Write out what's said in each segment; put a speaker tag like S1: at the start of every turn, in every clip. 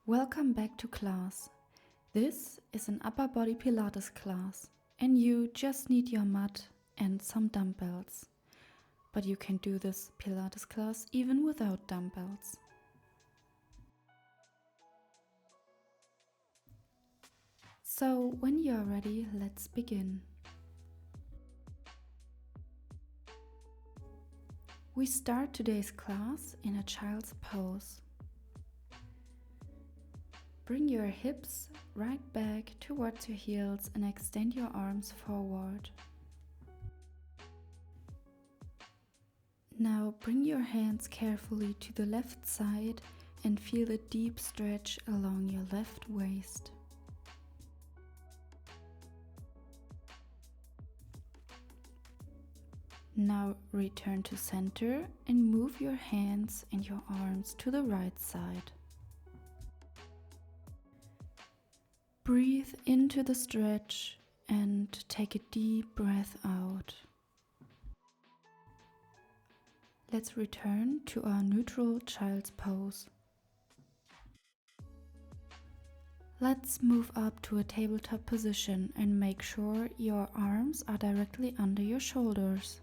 S1: Welcome back to class. This is an upper body Pilates class and you just need your mat and some dumbbells. But you can do this Pilates class even without dumbbells. So when you are ready, let's begin. We start today's class in a child's pose. Bring your hips right back towards your heels and extend your arms forward. Now bring your hands carefully to the left side and feel a deep stretch along your left waist. Now return to center and move your hands and your arms to the right side. Breathe into the stretch and take a deep breath out. Let's return to our neutral child's pose. Let's move up to a tabletop position and make sure your arms are directly under your shoulders.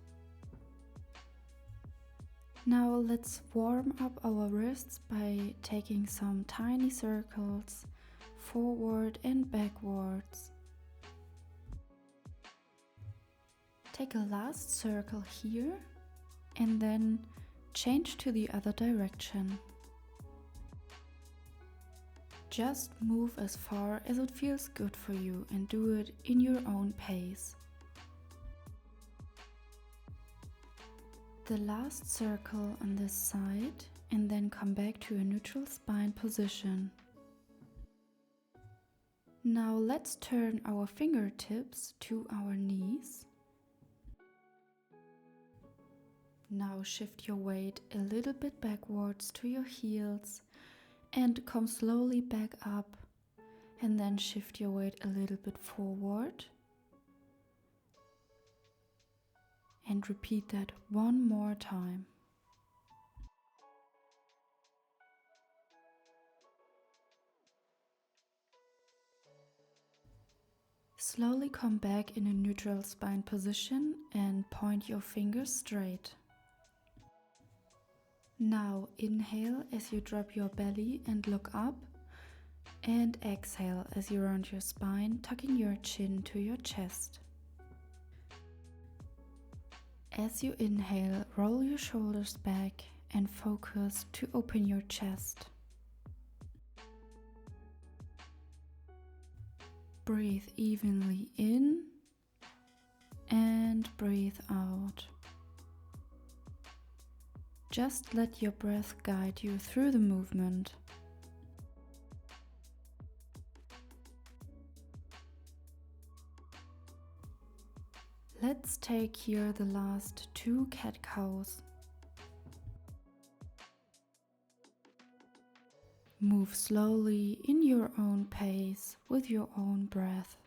S1: Now let's warm up our wrists by taking some tiny circles forward and backwards. Take a last circle here and then change to the other direction. Just move as far as it feels good for you and do it in your own pace. The last circle on this side and then come back to a neutral spine position. Now let's turn our fingertips to our knees. Now shift your weight a little bit backwards to your heels and come slowly back up, and then shift your weight a little bit forward. And repeat that one more time. Slowly come back in a neutral spine position and point your fingers straight. Now inhale as you drop your belly and look up, and exhale as you round your spine, tucking your chin to your chest. As you inhale, roll your shoulders back and focus to open your chest. Breathe evenly in and breathe out. Just let your breath guide you through the movement. Let's take here the last 2 cat-cows. Move slowly in your own pace with your own breath.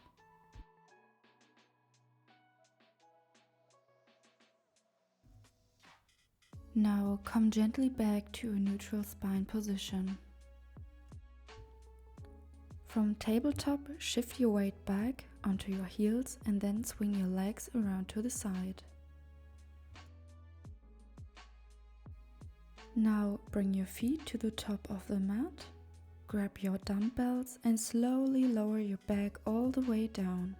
S1: Now come gently back to a neutral spine position. From tabletop, shift your weight back onto your heels and then swing your legs around to the side. Now bring your feet to the top of the mat, grab your dumbbells and slowly lower your back all the way down.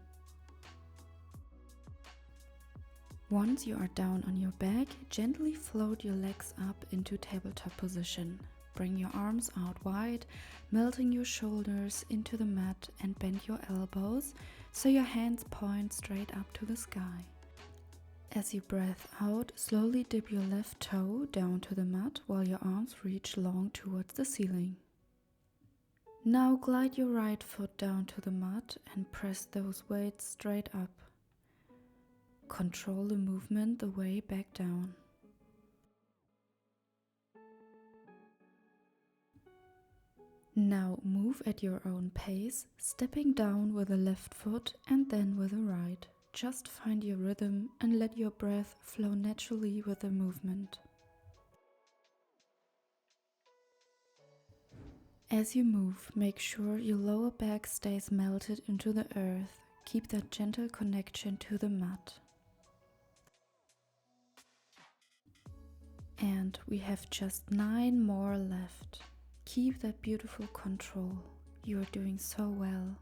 S1: Once you are down on your back, gently float your legs up into tabletop position. Bring your arms out wide, melting your shoulders into the mat and bend your elbows so your hands point straight up to the sky. As you breathe out, slowly dip your left toe down to the mat while your arms reach long towards the ceiling. Now glide your right foot down to the mat and press those weights straight up. Control the movement the way back down. Now move at your own pace, stepping down with the left foot and then with the right. Just find your rhythm and let your breath flow naturally with the movement. As you move, make sure your lower back stays melted into the earth. Keep that gentle connection to the mat. And we have just 9 more left. Keep that beautiful control. You are doing so well.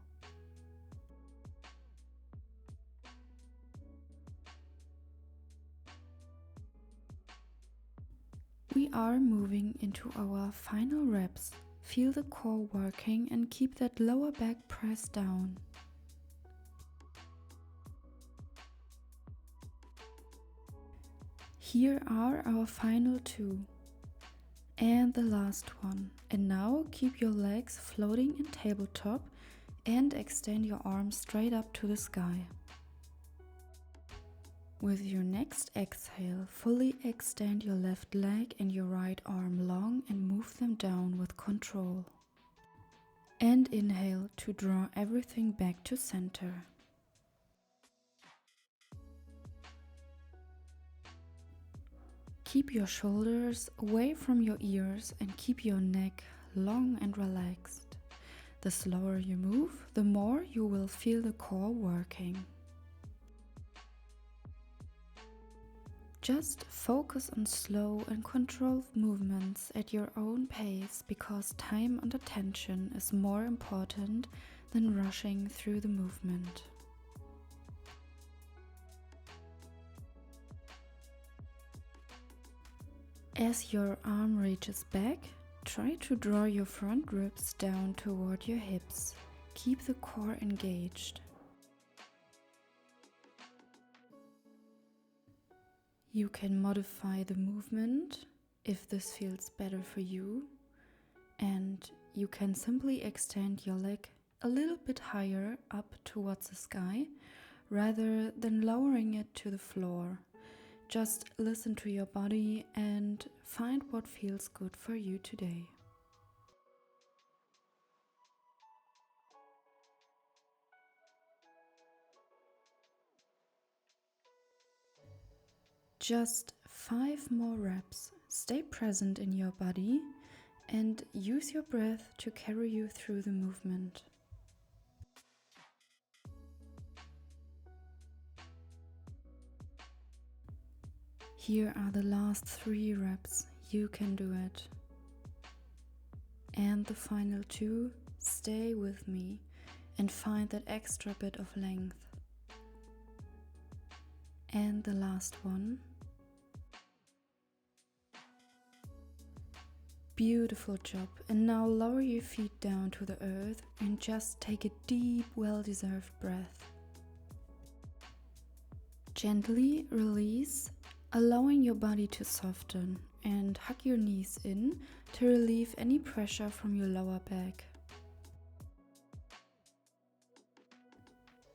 S1: We are moving into our final reps. Feel the core working and keep that lower back pressed down. Here are our final 2. And the last one. And now keep your legs floating in tabletop and extend your arms straight up to the sky. With your next exhale, fully extend your left leg and your right arm long and move them down with control. And inhale to draw everything back to center. Keep your shoulders away from your ears and keep your neck long and relaxed. The slower you move, the more you will feel the core working. Just focus on slow and controlled movements at your own pace, because time and attention is more important than rushing through the movement. As your arm reaches back, try to draw your front ribs down toward your hips. Keep the core engaged. You can modify the movement if this feels better for you, and you can simply extend your leg a little bit higher up towards the sky rather than lowering it to the floor. Just listen to your body and find what feels good for you today. Just 5 more reps. Stay present in your body and use your breath to carry you through the movement. Here are the last 3 reps. You can do it. And the final 2, stay with me and find that extra bit of length. And the last one. Beautiful job. And now lower your feet down to the earth and just take a deep, well-deserved breath. Gently release, allowing your body to soften, and hug your knees in to relieve any pressure from your lower back.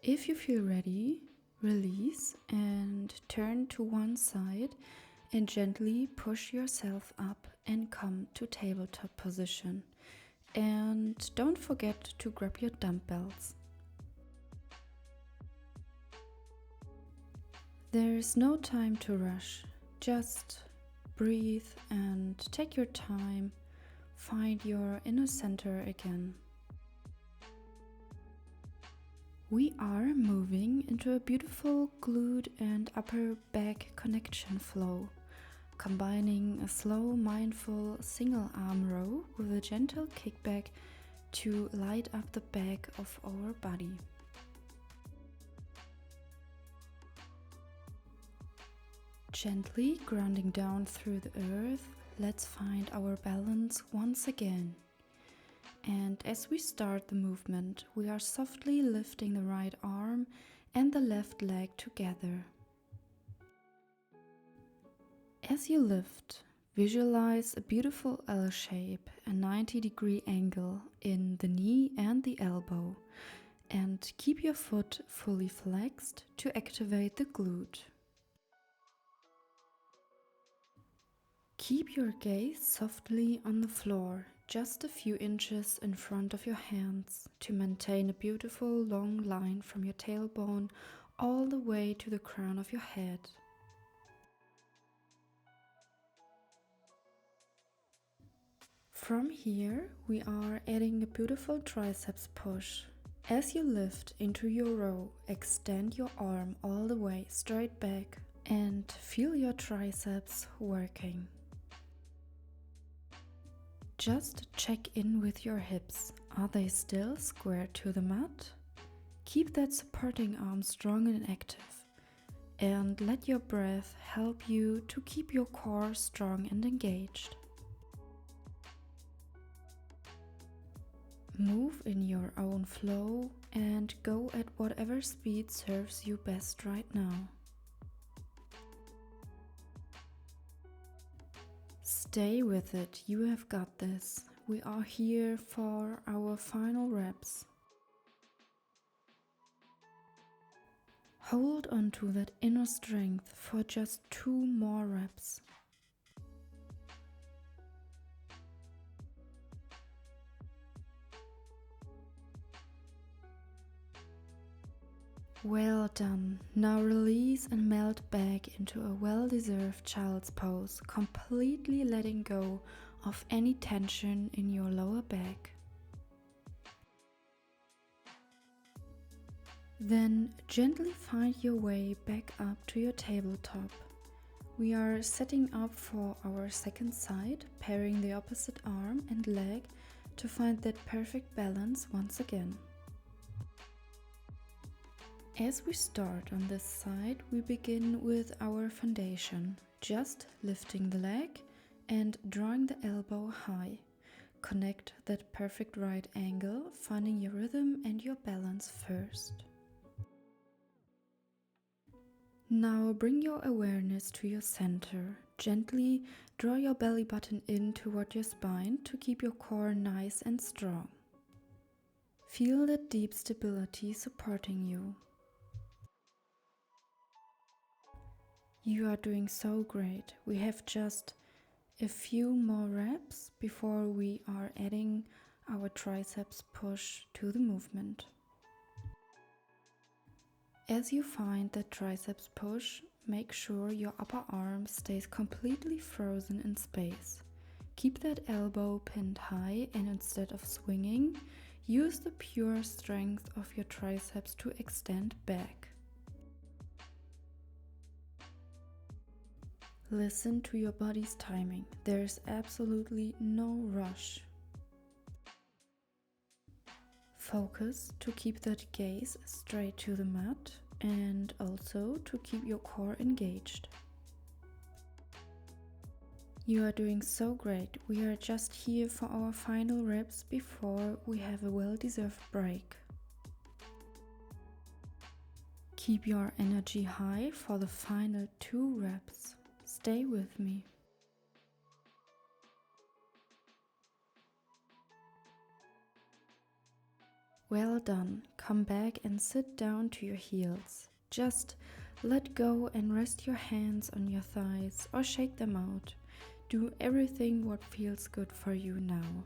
S1: If you feel ready, release and turn to one side and gently push yourself up and come to tabletop position. And don't forget to grab your dumbbells. There's no time to rush. Just breathe and take your time. Find your inner center again. We are moving into a beautiful glute and upper back connection flow, combining a slow, mindful single arm row with a gentle kickback to light up the back of our body. Gently grounding down through the earth, let's find our balance once again. And as we start the movement, we are softly lifting the right arm and the left leg together. As you lift, visualize a beautiful L shape, a 90-degree angle in the knee and the elbow, and keep your foot fully flexed to activate the glute. Keep your gaze softly on the floor, just a few inches in front of your hands, to maintain a beautiful long line from your tailbone all the way to the crown of your head. From here, we are adding a beautiful triceps push. As you lift into your row, extend your arm all the way straight back and feel your triceps working. Just check in with your hips. Are they still square to the mat? Keep that supporting arm strong and active, and let your breath help you to keep your core strong and engaged. Move in your own flow and go at whatever speed serves you best right now. Stay with it, you have got this. We are here for our final reps. Hold on to that inner strength for just 2 more reps. Well done. Now release and melt back into a well-deserved child's pose, completely letting go of any tension in your lower back. Then gently find your way back up to your tabletop. We are setting up for our second side, pairing the opposite arm and leg to find that perfect balance once again. As we start on this side, we begin with our foundation, just lifting the leg and drawing the elbow high. Connect that perfect right angle, finding your rhythm and your balance first. Now bring your awareness to your center. Gently draw your belly button in toward your spine to keep your core nice and strong. Feel that deep stability supporting you. You are doing so great. We have just a few more reps before we are adding our triceps push to the movement. As you find the triceps push, make sure your upper arm stays completely frozen in space. Keep that elbow pinned high, and instead of swinging, use the pure strength of your triceps to extend back. Listen to your body's timing. There's absolutely no rush. Focus to keep that gaze straight to the mat and also to keep your core engaged. You are doing so great. We are just here for our final reps before we have a well-deserved break. Keep your energy high for the final 2 reps. Stay with me. Well done. Come back and sit down to your heels. Just let go and rest your hands on your thighs or shake them out. Do everything what feels good for you now.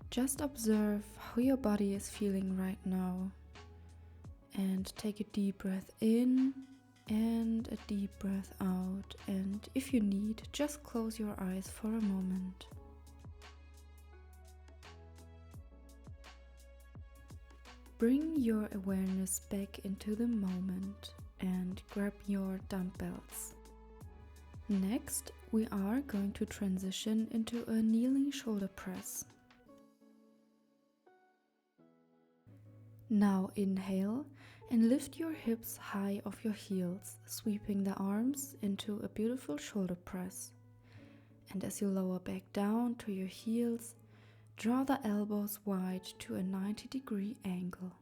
S1: Just observe how your body is feeling right now. And take a deep breath in and a deep breath out. And if you need, just close your eyes for a moment. Bring your awareness back into the moment and grab your dumbbells. Next, we are going to transition into a kneeling shoulder press. Now inhale and lift your hips high off your heels, sweeping the arms into a beautiful shoulder press. And as you lower back down to your heels, draw the elbows wide to a 90-degree angle.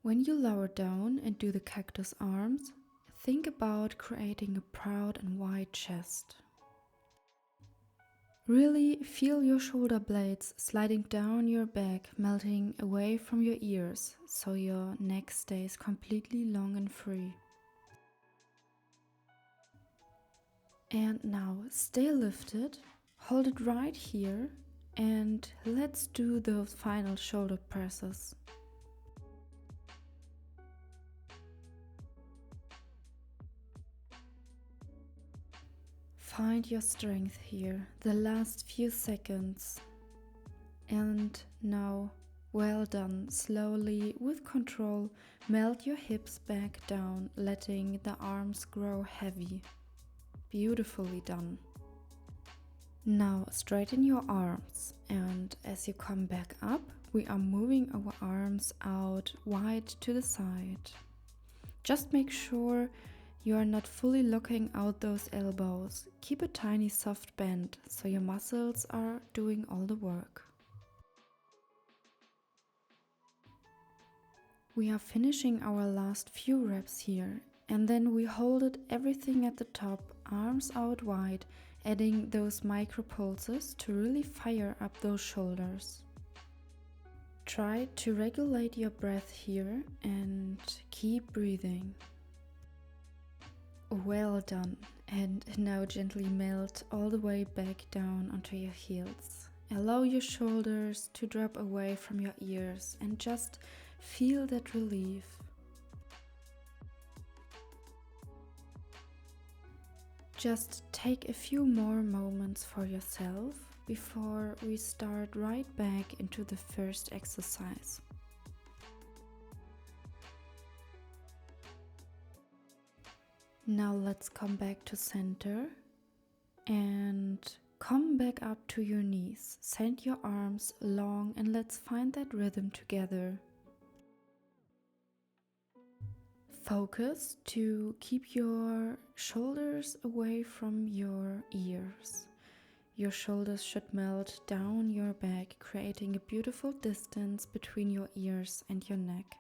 S1: When you lower down and do the cactus arms, think about creating a proud and wide chest. Really feel your shoulder blades sliding down your back, melting away from your ears, so your neck stays completely long and free. And now stay lifted, hold it right here, and let's do those final shoulder presses. Find your strength here, the last few seconds. And now, well done. Slowly, with control, melt your hips back down, letting the arms grow heavy. Beautifully done. Now straighten your arms, and as you come back up, we are moving our arms out wide to the side. Just make sure you are not fully locking out those elbows. Keep a tiny soft bend so your muscles are doing all the work. We are finishing our last few reps here, and then we hold it everything at the top, arms out wide, adding those micro pulses to really fire up those shoulders. Try to regulate your breath here and keep breathing. Well done. And now gently melt all the way back down onto your heels. Allow your shoulders to drop away from your ears and just feel that relief. Just take a few more moments for yourself before we start right back into the first exercise. Now let's come back to center and come back up to your knees. Send your arms long and let's find that rhythm together. Focus to keep your shoulders away from your ears. Your shoulders should melt down your back, creating a beautiful distance between your ears and your neck.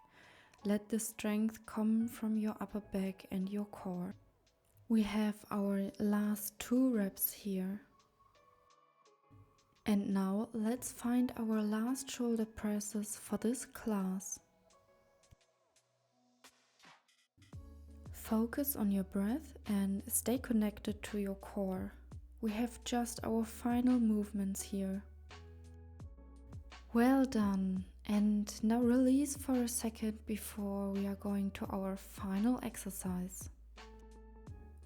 S1: Let the strength come from your upper back and your core. We have our last 2 reps here. And now let's find our last shoulder presses for this class. Focus on your breath and stay connected to your core. We have just our final movements here. Well done. And now release for a second before we are going to our final exercise.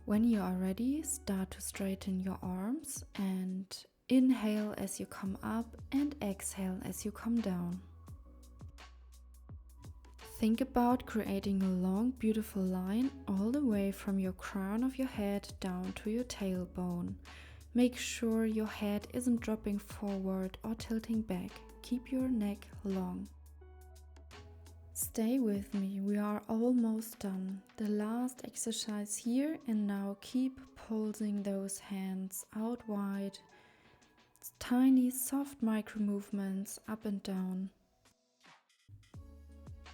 S1: When you are ready, start to straighten your arms and inhale as you come up and exhale as you come down. Think about creating a long, beautiful line all the way from your crown of your head down to your tailbone. Make sure your head isn't dropping forward or tilting back. Keep your neck long. Stay with me, we are almost done. The last exercise here, and now keep pulsing those hands out wide. Tiny, soft micro movements up and down.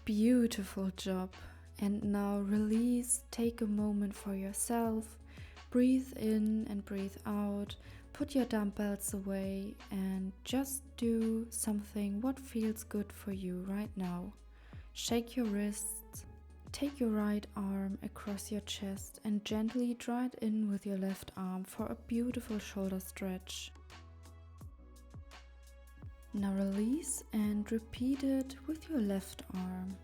S1: Beautiful job. And now release, take a moment for yourself. Breathe in and breathe out. Put your dumbbells away and just do something what feels good for you right now. Shake your wrists, take your right arm across your chest and gently draw it in with your left arm for a beautiful shoulder stretch. Now release and repeat it with your left arm.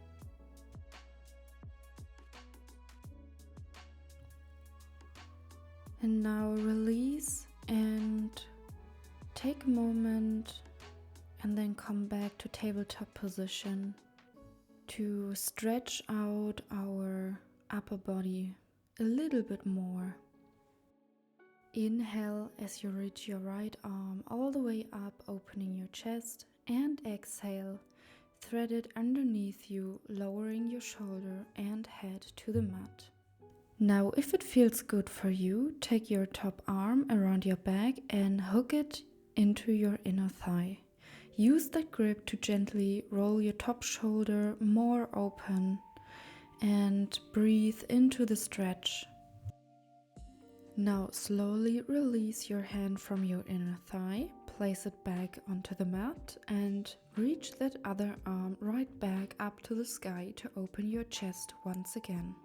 S1: And now release and take a moment and then come back to tabletop position to stretch out our upper body a little bit more. Inhale as you reach your right arm all the way up, opening your chest, and exhale, thread it underneath you, lowering your shoulder and head to the mat. Now, if it feels good for you, take your top arm around your back and hook it into your inner thigh. Use that grip to gently roll your top shoulder more open and breathe into the stretch. Now slowly release your hand from your inner thigh, place it back onto the mat and reach that other arm right back up to the sky to open your chest once again.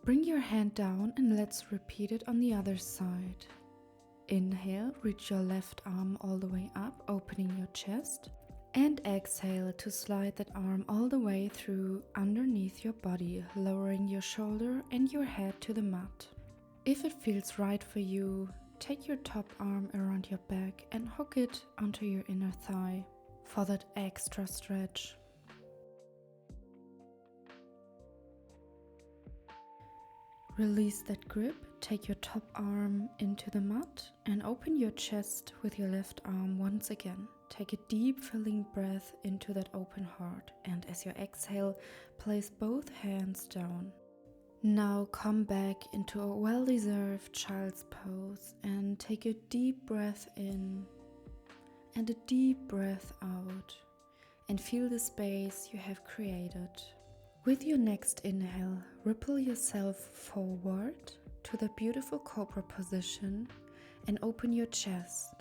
S1: Bring your hand down and let's repeat it on the other side. Inhale, reach your left arm all the way up, opening your chest. And exhale to slide that arm all the way through underneath your body, lowering your shoulder and your head to the mat. If it feels right for you, take your top arm around your back and hook it onto your inner thigh for that extra stretch. Release that grip, take your top arm into the mat and open your chest with your left arm once again. Take a deep filling breath into that open heart, and as you exhale, place both hands down. Now come back into a well-deserved child's pose and take a deep breath in and a deep breath out, and feel the space you have created. With your next inhale, ripple yourself forward to the beautiful cobra position and open your chest.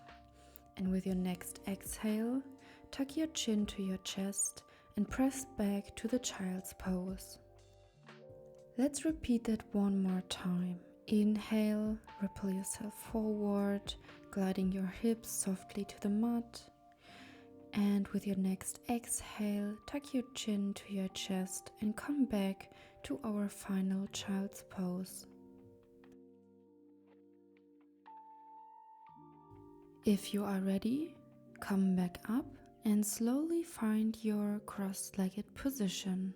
S1: And with your next exhale, tuck your chin to your chest and press back to the child's pose. Let's repeat that one more time. Inhale, ripple yourself forward, gliding your hips softly to the mat. And with your next exhale, tuck your chin to your chest and come back to our final child's pose. If you are ready, come back up and slowly find your cross-legged position.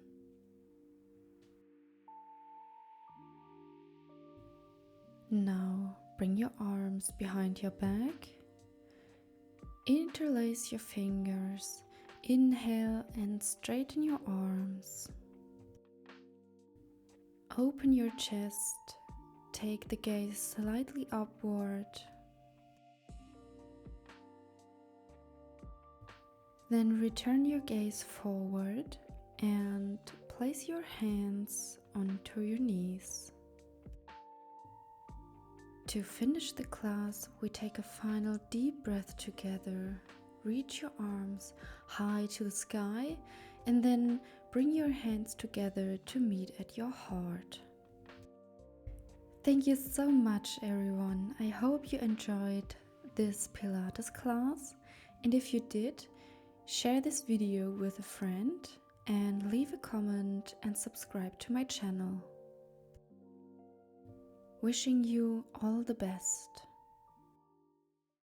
S1: Now bring your arms behind your back. Interlace your fingers, inhale and straighten your arms. Open your chest, take the gaze slightly upward. Then return your gaze forward and place your hands onto your knees. To finish the class, we take a final deep breath together. Reach your arms high to the sky and then bring your hands together to meet at your heart. Thank you so much, everyone. I hope you enjoyed this Pilates class, and if you did, share this video with a friend and leave a comment and subscribe to my channel. Wishing you all the best.